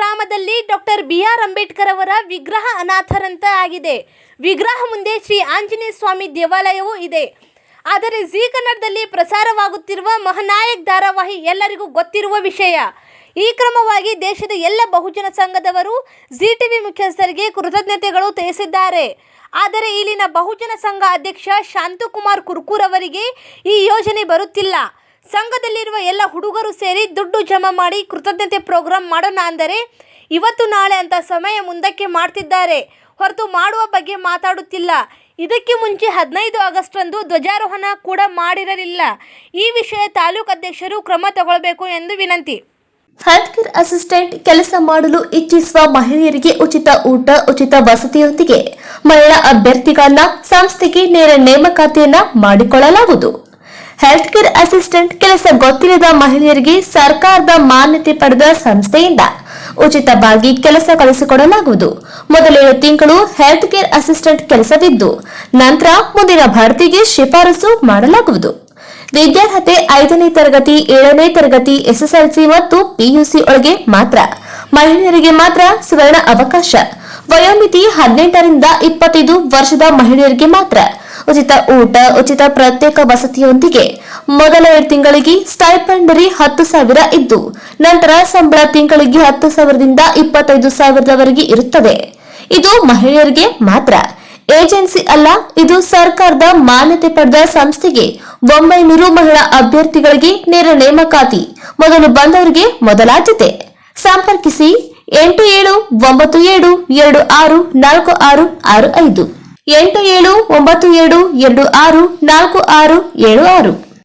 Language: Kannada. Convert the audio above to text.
ಗ್ರಾಮದಲ್ಲಿ ಡಾಕ್ಟರ್ BR ಅಂಬೇಡ್ಕರ್ ಅವರ ವಿಗ್ರಹ ಅನಾಥರಂತೆ ಆಗಿದೆ. ವಿಗ್ರಹ ಮುಂದೆ ಶ್ರೀ ಆಂಜನೇಯ ಸ್ವಾಮಿ ದೇವಾಲಯವೂ ಇದೆ. ಆದರೆ ಜೀ ಕನ್ನಡದಲ್ಲಿ ಪ್ರಸಾರವಾಗುತ್ತಿರುವ ಮಹಾನಾಯಕ್ ಧಾರಾವಾಹಿ ಎಲ್ಲರಿಗೂ ಗೊತ್ತಿರುವ ವಿಷಯ. ಈ ಕ್ರಮವಾಗಿ ದೇಶದ ಎಲ್ಲ ಬಹುಜನ ಸಂಘದವರು ಜೀ ಟಿವಿ ಮುಖ್ಯಸ್ಥರಿಗೆ ಕೃತಜ್ಞತೆಗಳು ತಿಳಿಸಿದ್ದಾರೆ. ಆದರೆ ಇಲ್ಲಿನ ಬಹುಜನ ಸಂಘ ಅಧ್ಯಕ್ಷ ಶಾಂತಕುಮಾರ್ ಕುರ್ಕೂರ್ ಅವರಿಗೆ ಈ ಯೋಜನೆ ಬರುತ್ತಿಲ್ಲ. ಸಂಘದಲ್ಲಿರುವ ಎಲ್ಲ ಹುಡುಗರು ಸೇರಿ ದುಡ್ಡು ಜಮಾ ಮಾಡಿ ಕೃತಜ್ಞತೆ ಪ್ರೋಗ್ರಾಂ ಮಾಡೋಣ ಅಂದರೆ ಇವತ್ತು ನಾಳೆ ಅಂತ ಸಮಯ ಮುಂದಕ್ಕೆ ಮಾಡ್ತಿದ್ದಾರೆ ಹೊರತು ಮಾಡುವ ಬಗ್ಗೆ ಮಾತಾಡುತ್ತಿಲ್ಲ. ಇದಕ್ಕೆ ಮುಂಚೆ 15 ಆಗಸ್ಟ್ರಂದು ಧ್ವಜಾರೋಹಣ ಕೂಡ ಮಾಡಿರಲಿಲ್ಲ. ಈ ವಿಷಯ ತಾಲೂಕು ಅಧ್ಯಕ್ಷರು ಕ್ರಮ ತಗೊಳ್ಳಬೇಕು ಎಂದು ವಿನಂತಿ. ಹೆಲ್ತ್ ಕೇರ್ ಅಸಿಸ್ಟೆಂಟ್ ಕೆಲಸ ಮಾಡಲು ಇಚ್ಛಿಸುವ ಮಹಿಳೆಯರಿಗೆ ಉಚಿತ ಊಟ, ಉಚಿತ ವಸತಿಯೊಂದಿಗೆ ಮಹಿಳಾ ಅಭ್ಯರ್ಥಿಗಳನ್ನ ಸಂಸ್ಥೆಗೆ ನೇರ ನೇಮಕಾತಿಯನ್ನ ಮಾಡಿಕೊಳ್ಳಲಾಗುವುದು. ಹೆಲ್ತ್ ಕೇರ್ ಅಸಿಸ್ಟೆಂಟ್ ಕೆಲಸ ಗೊತ್ತಿಲ್ಲದ ಮಹಿಳೆಯರಿಗೆ ಸರ್ಕಾರದ ಮಾನ್ಯತೆ ಪಡೆದ ಸಂಸ್ಥೆಯಿಂದ ಉಚಿತವಾಗಿ ಕೆಲಸ ಕಲಿಸಿಕೊಡಲಾಗುವುದು. ಮೊದಲ 7 ತಿಂಗಳು ಹೆಲ್ತ್ ಕೇರ್ ಅಸಿಸ್ಟೆಂಟ್ ಕೆಲಸವಿದ್ದು ನಂತರ ಮುಂದಿನ ಭರ್ತಿಗೆ ಶಿಫಾರಸು ಮಾಡಲಾಗುವುದು. ವಿದ್ಯಾರ್ಹತೆ 5ನೇ ತರಗತಿ, 7ನೇ ತರಗತಿ, SSLC ಮತ್ತು PUC ಒಳಗೆ ಮಾತ್ರ. ಮಹಿಳೆಯರಿಗೆ ಮಾತ್ರ ಸುವರ್ಣ ಅವಕಾಶ. ವಯೋಮಿತಿ 18 ರಿಂದ 25 ವರ್ಷದ ಮಹಿಳೆಯರಿಗೆ ಮಾತ್ರ. ಉಚಿತ ಊಟ, ಉಚಿತ ಪ್ರತ್ಯೇಕ ವಸತಿಯೊಂದಿಗೆ ಮೊದಲ 7 ತಿಂಗಳಿಗೆ ಸ್ಟೈಪೆಂಡರಿ 10,000 ಇದ್ದು ನಂತರ ಸಂಬಳ ತಿಂಗಳಿಗೆ 10,000ದಿಂದ 25,000ದವರೆಗೆ ಇರುತ್ತದೆ. ಇದು ಮಹಿಳೆಯರಿಗೆ ಮಾತ್ರ. ಏಜೆನ್ಸಿ ಅಲ್ಲ, ಇದು ಸರ್ಕಾರದ ಮಾನ್ಯತೆ ಪಡೆದ ಸಂಸ್ಥೆಗೆ 900 ಮಹಿಳಾ ಅಭ್ಯರ್ಥಿಗಳಿಗೆ ನೇರ ನೇಮಕಾತಿ. ಮೊದಲು ಬಂದವರಿಗೆ ಮೊದಲ ಆದ್ಯತೆ. ಸಂಪರ್ಕಿಸಿ 8797264665 8797264676.